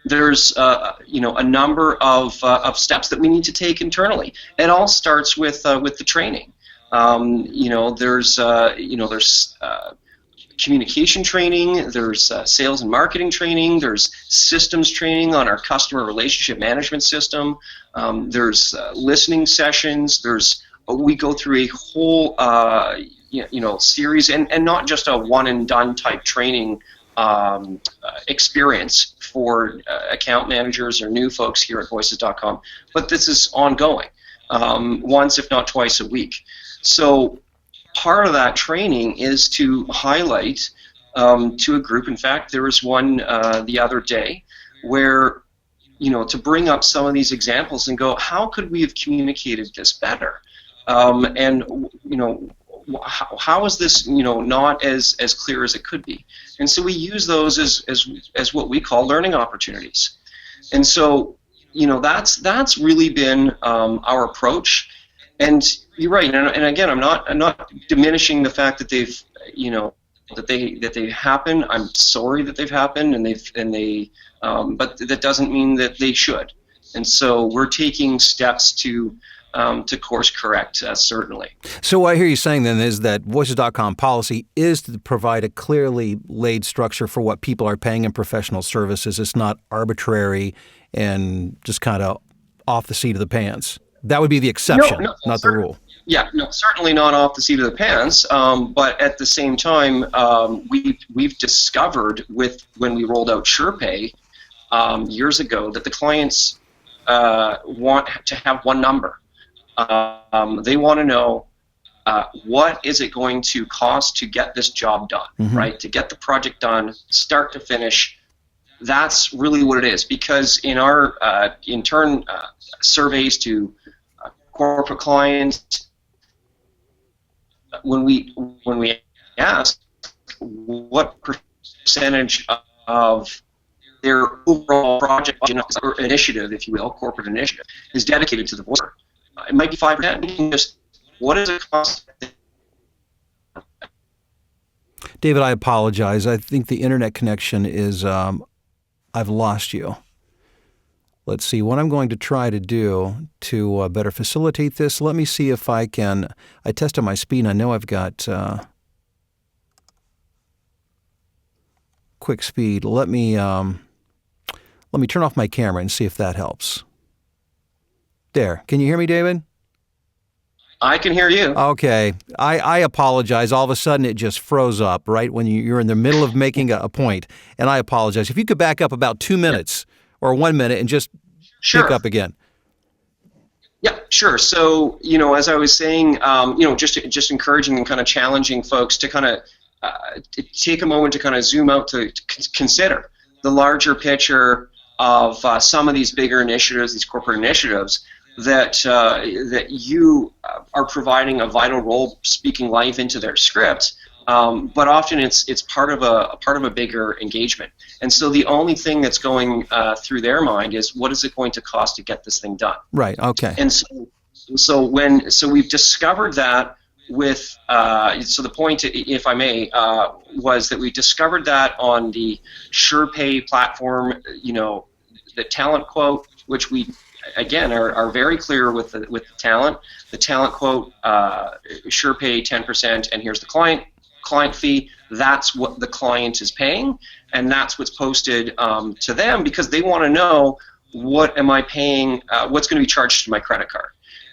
there's a number of steps that we need to take internally. It all starts with the training. There's communication training, there's sales and marketing training, there's systems training on our customer relationship management system, there's listening sessions, we go through a whole series, and not just a one and done type training experience for account managers or new folks here at Voices.com, but this is ongoing, once if not twice a week. So part of that training is to highlight to a group. In fact, there was one the other day where, to bring up some of these examples and go, how could we have communicated this better? And how is this not as clear as it could be? And so we use those as what we call learning opportunities. And so that's really been our approach. And you're right. And again, I'm not diminishing the fact that they've that they happen. I'm sorry that they've happened, but that doesn't mean that they should. And so we're taking steps to course correct, certainly. So what I hear you saying then is that Voices.com policy is to provide a clearly laid structure for what people are paying in professional services. It's not arbitrary and just kind of off the seat of the pants. That would be the exception, not the rule. Yeah, no, certainly not off the seat of the pants. But at the same time, we've discovered when we rolled out SurePay years ago that the clients want to have one number. They want to know what is it going to cost to get this job done, right? To get the project done, start to finish. That's really what it is. Because in our intern surveys to corporate clients, when we ask what percentage of their overall project or initiative, if you will, corporate initiative, is dedicated to the voice. It might be 5%. Just what does it cost? David, I apologize. I think the internet connection is, I've lost you. Let's see, what I'm going to try to do to better facilitate this, let me see if I can, I tested my speed and I know I've got quick speed. Let me turn off my camera and see if that helps. There, can you hear me, David? I can hear you. Okay. I apologize. All of a sudden, it just froze up right when you're in the middle of making a point, and I apologize. If you could back up about 2 minutes or 1 minute and just pick up again. Yeah, sure. So, as I was saying, just encouraging and kind of challenging folks to kind of take a moment to kind of zoom out to consider the larger picture of some of these bigger initiatives, these corporate initiatives, that you are providing a vital role, speaking life into their script, but often it's part of a bigger engagement. And so the only thing that's going through their mind is, what is it going to cost to get this thing done? Right. Okay. And so we've discovered that with so the point, if I may, was that we discovered that on the SurePay platform, the talent quote, which we again are very clear with the talent. The talent quote, SurePay 10%, and here's the client fee. That's what the client is paying, and that's what's posted to them, because they want to know, what am I paying? What's going to be charged to my credit card?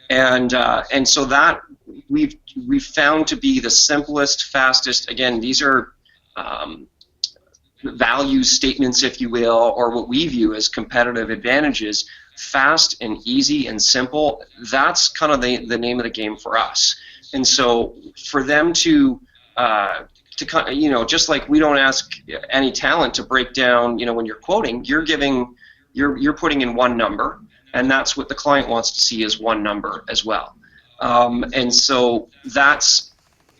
And so that we've found to be the simplest, fastest. Again, these are value statements, if you will, or what we view as competitive advantages. Fast and easy and simple. That's kind of the name of the game for us. And so for them to just like we don't ask any talent to break down, when you're quoting, you're putting in one number, and that's what the client wants to see, is one number as well. And so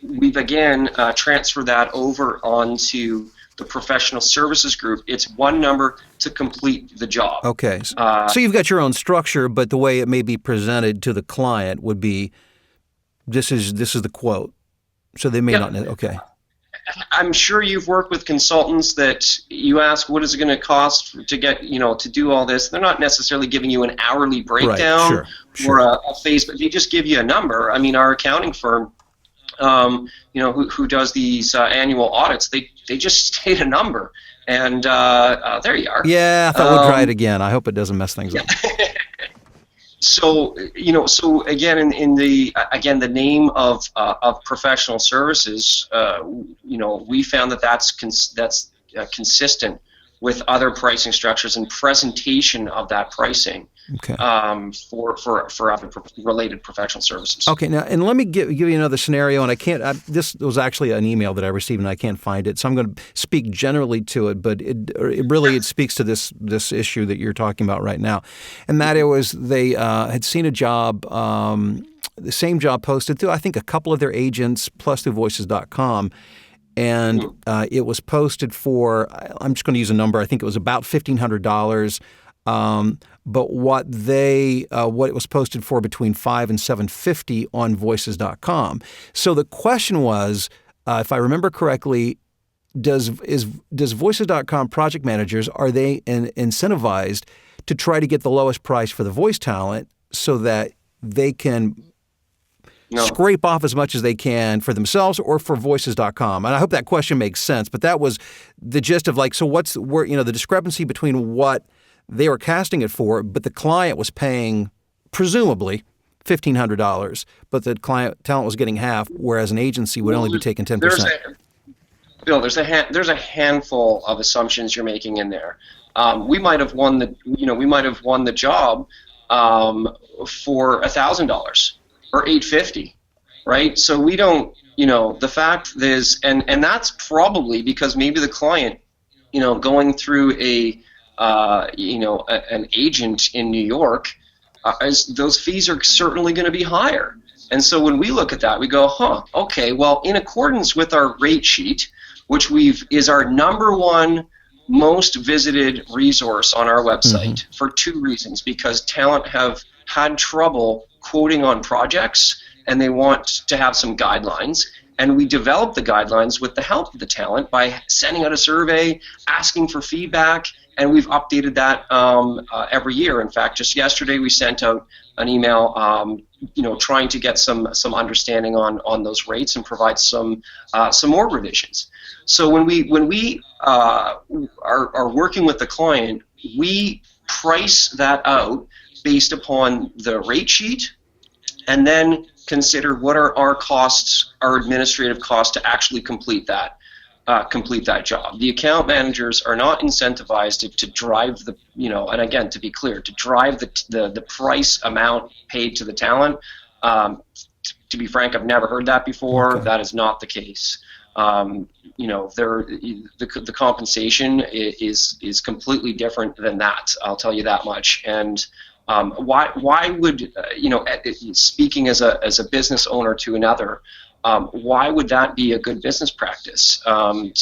we've again transferred that over onto the professional services group. It's one number to complete the job. Okay. So you've got your own structure, but the way it may be presented to the client would be, this is the quote. So they may not know. Okay. I'm sure you've worked with consultants that you ask, what is it going to cost to get, to do all this? They're not necessarily giving you an hourly breakdown, right, sure. or a phase, but they just give you a number. I mean, our accounting firm, who does these annual audits, they just state a number, and there you are. Yeah, I thought we'd try it again. I hope it doesn't mess things up. So again, in the name of professional services, we found that's consistent with other pricing structures and presentation of that pricing. Okay. For other related professional services. Okay, now, and let me give you another scenario, and this was actually an email that I received, and I can't find it, so I'm going to speak generally to it, but it speaks to this issue that you're talking about right now, and that it was they had seen a job, the same job posted through, I think, a couple of their agents, plus through Voices.com, and it was posted for, I'm just going to use a number, I think it was about $1,500. But what it was posted for between $500 and $750 on Voices.com. So the question was, if I remember correctly, does Voices.com project managers, are they incentivized to try to get the lowest price for the voice talent so that they can scrape off as much as they can for themselves or for Voices.com? And I hope that question makes sense. But that was the gist of so what's the discrepancy between what they were casting it for, but the client was paying, presumably, $1,500, but the talent was getting half, whereas an agency would only be taking 10%. Bill, there's a handful of assumptions you're making in there. We might have won the job for $1,000 or $850, right? So we don't, the fact is, and that's probably because maybe the client, going through an agent in New York, those fees are certainly going to be higher. And so when we look at that, we go, okay, well, in accordance with our rate sheet, which is our number one most visited resource on our website for two reasons. Because talent have had trouble quoting on projects, and they want to have some guidelines. And we develop the guidelines with the help of the talent by sending out a survey, asking for feedback, and we've updated that every year. In fact, just yesterday we sent out an email, trying to get some understanding on those rates and provide some more revisions. So when we are working with the client, we price that out based upon the rate sheet, and then consider what are our costs, our administrative costs, to actually complete that job. The account managers are not incentivized to drive the, and again, to be clear, to drive the price amount paid to the talent. To be frank, I've never heard that before. Okay. That is not the case. The compensation is completely different than that. I'll tell you that much. And why would speaking as a business owner to another, why would that be a good business practice? That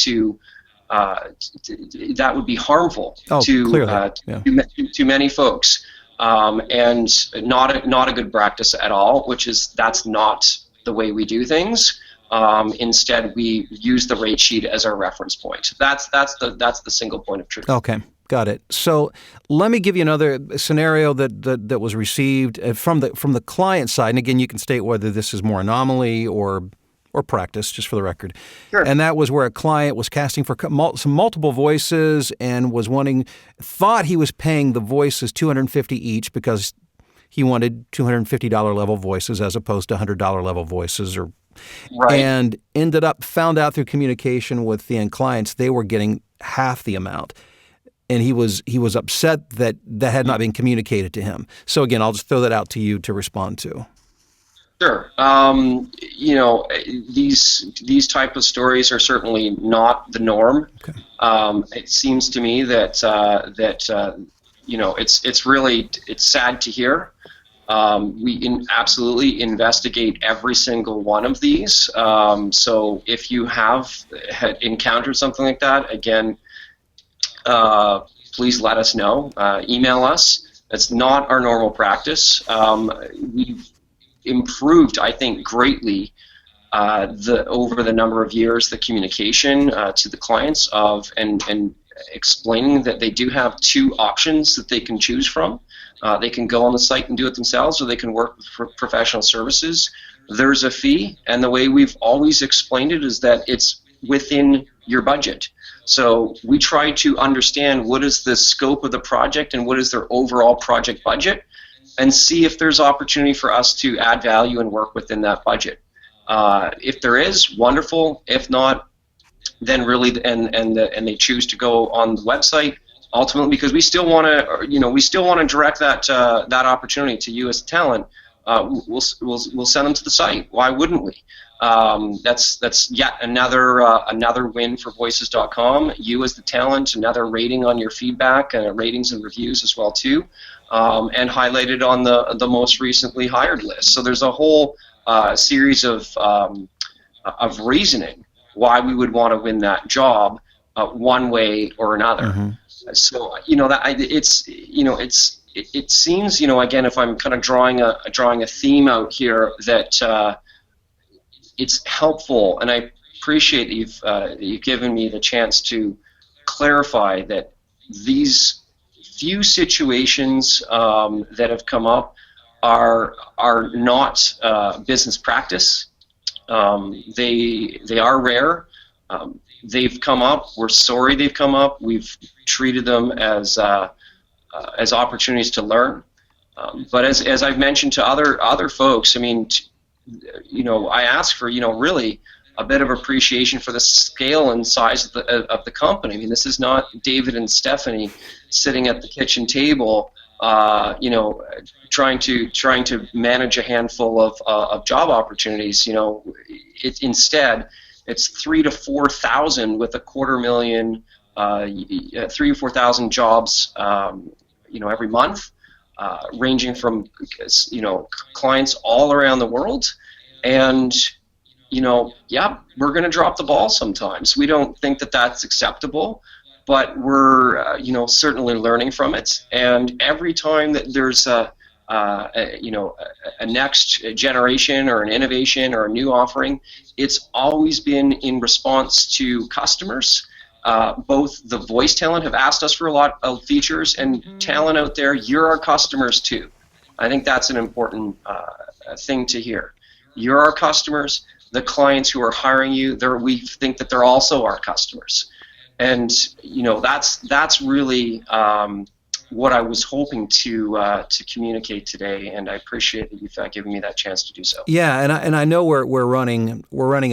would be harmful to many folks, and not a good practice at all. That's not the way we do things. Instead, we use the rate sheet as our reference point. That's the single point of truth. Okay. Got it. So let me give you another scenario that was received from the client side, and again, you can state whether this is more anomaly or practice, just for the record. Sure. And that was where a client was casting for some multiple voices and thought he was paying the voices $250 each because he wanted $250 level voices as opposed to $100 level voices, right. And found out through communication with the end clients they were getting half the amount. And he was upset that had not been communicated to him. So again, I'll just throw that out to you to respond to. Sure. These type of stories are certainly not the norm. Okay. It seems to me that it's sad to hear. We absolutely investigate every single one of these. So if you had encountered something like that, again, please let us know. Email us. It's not our normal practice. We've improved, I think, greatly over the number of years the communication to the clients and explaining that they do have two options that they can choose from. They can go on the site and do it themselves, or they can work with professional services. There's a fee, and the way we've always explained it is that it's within your budget. So we try to understand what is the scope of the project and what is their overall project budget, and see if there's opportunity for us to add value and work within that budget. If there is, wonderful. If not, then really, and they choose to go on the website, ultimately, because we still want to direct that opportunity to you as talent. We'll send them to the site. Why wouldn't we? That's yet another win for Voices.com. You as the talent, another rating on your feedback, ratings and reviews as well too, and highlighted on the most recently hired list. So there's a whole series of reasoning why we would want to win that job one way or another. Mm-hmm. So it seems, again, if I'm kind of drawing a theme out here, that it's helpful, and I appreciate that you've given me the chance to clarify that these few situations that have come up are not business practice. They are rare. They've come up. We're sorry they've come up. We've treated them as opportunities to learn. But as I've mentioned to other folks, I mean, I ask for really a bit of appreciation for the scale and size of the company. I mean, this is not David and Stephanie sitting at the kitchen table, trying to manage a handful of job opportunities. Instead, it's 3,000 to 4,000 with 250,000, 3,000 or 4,000 jobs, every month, ranging from clients all around the world, and we're going to drop the ball sometimes. We don't think that that's acceptable, but we're certainly learning from it. And every time that there's a next generation or an innovation or a new offering, it's always been in response to customers. Both the voice talent have asked us for a lot of features, and talent out there, you're our customers too. I think that's an important thing to hear. You're our customers. The clients who are hiring you, we think that they're also our customers. And that's really what I was hoping to communicate today, and I appreciate that you've given me that chance to do so. Yeah, and I know we're running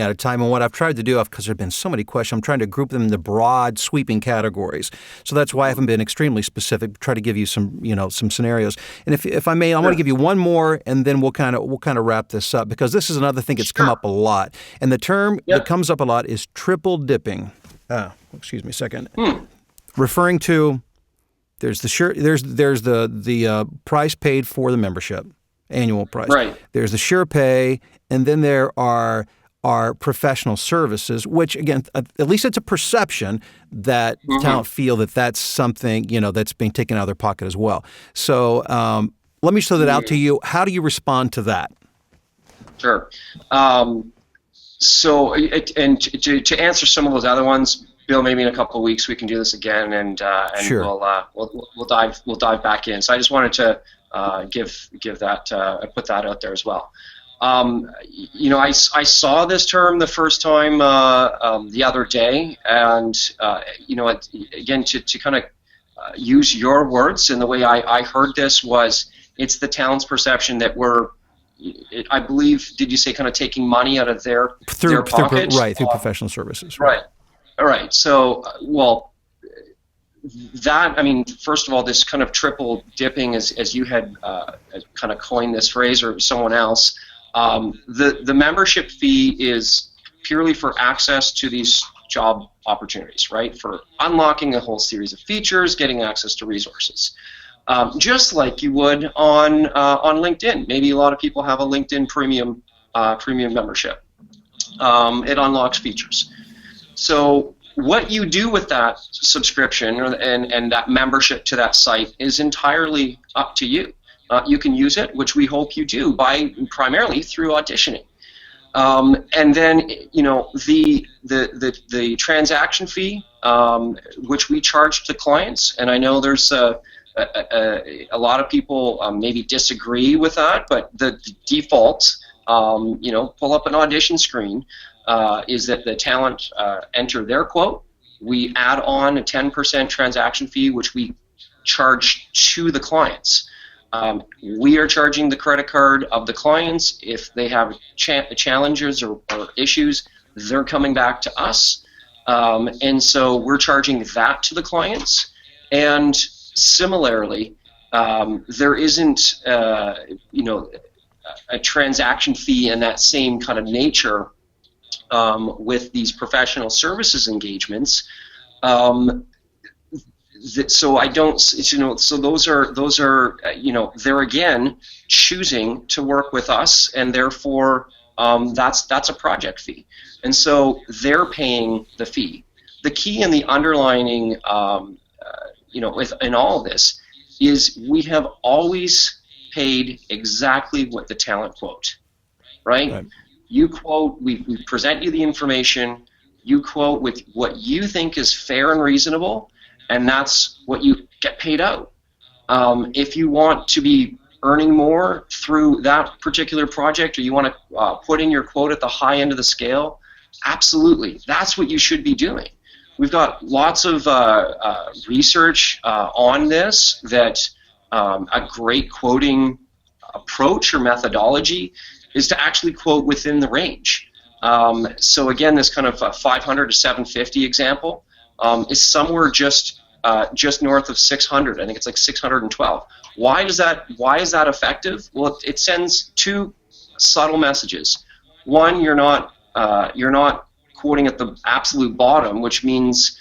out of time, and what I've tried to do, because there have been so many questions, I'm trying to group them into broad, sweeping categories. So that's why I haven't been extremely specific. Try to give you some scenarios. And if I may, I want to give you one more, and then we'll kind of wrap this up, because this is another thing that's come up a lot, and the term that comes up a lot is triple dipping. Excuse me a second. Referring to. There's the price paid for the membership, annual price. Right. There's the sure pay, and then there are professional services, which again, at least it's a perception that talent feel that that's something that's being taken out of their pocket as well. So let me throw that out to you. How do you respond to that? Sure. To answer some of those other ones, Bill, maybe in a couple of weeks we can do this again, and sure. we'll dive back in. So I just wanted to give that put that out there as well. I saw this term the first time the other day, and again to kind of use your words, and the way I heard this was, it's the talent's perception that we're, I believe, did you say kind of taking money out of their pocket? Through professional services. Right. All right. So, first of all, this kind of triple dipping, as you had kind of coined this phrase, or someone else, the membership fee is purely for access to these job opportunities, right? For unlocking a whole series of features, getting access to resources. Just like you would on LinkedIn. Maybe a lot of people have a LinkedIn premium membership. It unlocks features. So what you do with that subscription and that membership to that site is entirely up to you. You can use it, which we hope you do, primarily through auditioning. And then the transaction fee, which we charge to clients, and I know there's a lot of people maybe disagree with that, but the default, pull up an audition screen, is that the talent enter their quote. We add on a 10% transaction fee, which we charge to the clients. We are charging the credit card of the clients. If they have challenges or issues, they're coming back to us. And so we're charging that to the clients. And similarly, there isn't a transaction fee in that same kind of nature with these professional services engagements. So I don't, so those are they're again choosing to work with us, and therefore that's a project fee, and so they're paying the fee. The key in the underlining, in all of this, is we have always paid exactly what the talent quote, right? You quote, we present you the information, you quote with what you think is fair and reasonable, and that's what you get paid out. If you want to be earning more through that particular project, or you want to put in your quote at the high end of the scale, absolutely, that's what you should be doing. We've got lots of research on this, that a great quoting approach or methodology is to actually quote within the range. So again, this kind of 500 to 750 example is somewhere just north of 600. I think it's like 612. Why is that effective? Well, it sends two subtle messages. One, you're not quoting at the absolute bottom, which means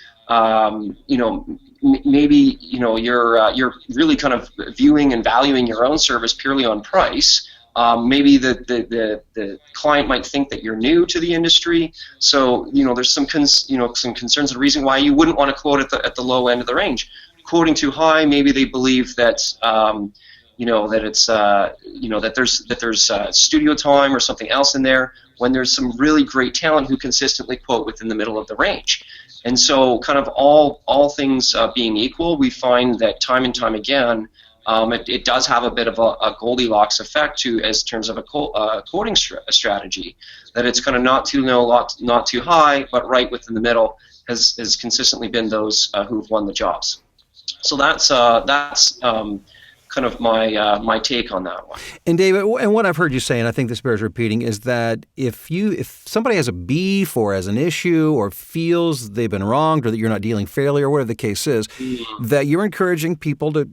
maybe you're really kind of viewing and valuing your own service purely on price. Maybe the client might think that you're new to the industry, so there's some some concerns. The reason why you wouldn't want to quote at the low end of the range. Quoting too high, maybe they believe that that it's that there's studio time or something else in there, when there's some really great talent who consistently quote within the middle of the range. And so, kind of all things being equal, we find that time and time again, it does have a bit of a Goldilocks effect to, as terms of a quoting strategy, that it's kind of not too low, not too high, but right within the middle has consistently been those who've won the jobs. So that's kind of my take on that one. And David, and what I've heard you say, and I think this bears repeating, is that if somebody has a beef or has an issue or feels they've been wronged or that you're not dealing fairly or whatever the case is, that you're encouraging people to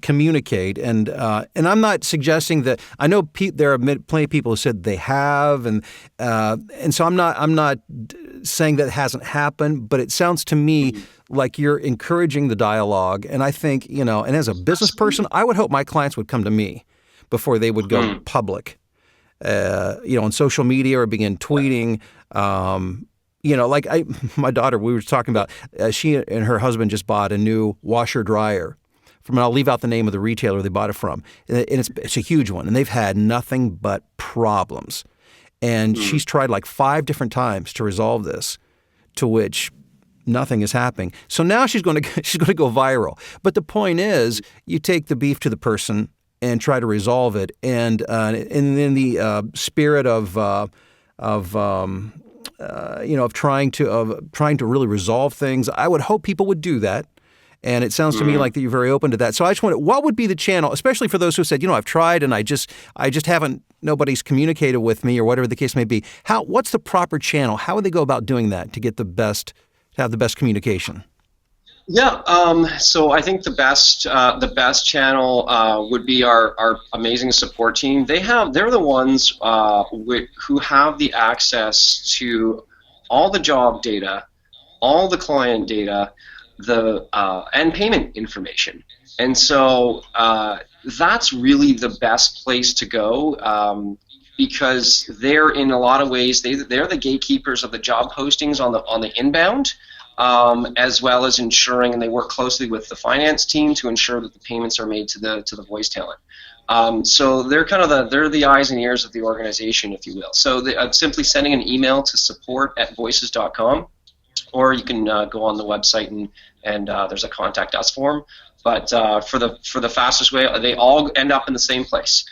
communicate. And I'm not suggesting that. I know there are plenty of people who said they have, and so I'm not saying that hasn't happened, but it sounds to me like you're encouraging the dialogue. And I think, and as a business person, I would hope my clients would come to me before they would go public, on social media or begin tweeting. My daughter, we were talking about, she and her husband just bought a new washer dryer and I'll leave out the name of the retailer they bought it from. And it's a huge one. And they've had nothing but problems. And she's tried like 5 different times to resolve this, to which nothing is happening. So now she's going to go viral. But the point is, you take the beef to the person and try to resolve it. And in the spirit of trying to really resolve things, I would hope people would do that. And it sounds to me like that you're very open to that. So I just wonder, what would be the channel, especially for those who said, I've tried and I just haven't, nobody's communicated with me or whatever the case may be. What's the proper channel? How would they go about doing that to have the best communication? Yeah, so I think the best channel would be our amazing support team. They're the ones who have the access to all the job data, all the client data, and payment information. And so that's really the best place to go, because they're, in a lot of ways, they're the gatekeepers of the job postings on the inbound, as well as ensuring, and they work closely with the finance team to ensure that the payments are made to the voice talent. So they're they're the eyes and ears of the organization, if you will. So simply sending an email to support@voices.com, or you can go on the website and there's a contact us form. But for the fastest way, they all end up in the same place,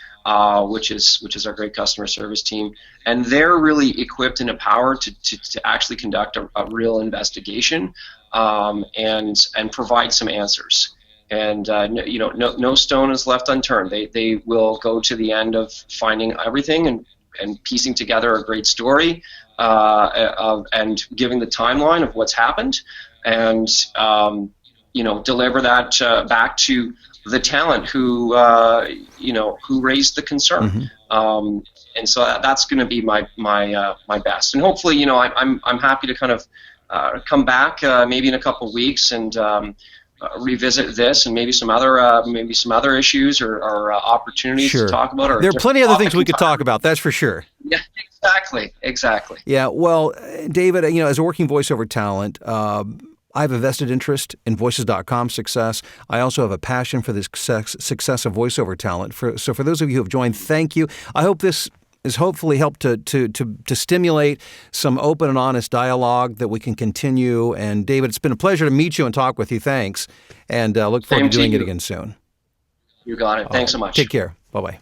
which is our great customer service team, and they're really equipped and empowered to actually conduct a real investigation, and provide some answers. And no stone is left unturned. They will go to the end of finding everything and piecing together a great story, and giving the timeline of what's happened, and deliver that back to the talent who raised the concern. And so that's going to be my best. And hopefully, I'm happy to kind of come back maybe in a couple weeks and revisit this and maybe some other issues or opportunities to talk about. Or there are plenty of other things we could talk about. That's for sure. Yeah, exactly. Yeah, well, David, as a working voiceover talent, I have a vested interest in Voices.com's success. I also have a passion for the success of voiceover talent. So for those of you who have joined, thank you. I hope this has hopefully helped to stimulate some open and honest dialogue that we can continue. And David, it's been a pleasure to meet you and talk with you. Thanks. And look forward to doing it again soon. You got it. Thanks so much. Take care. Bye-bye.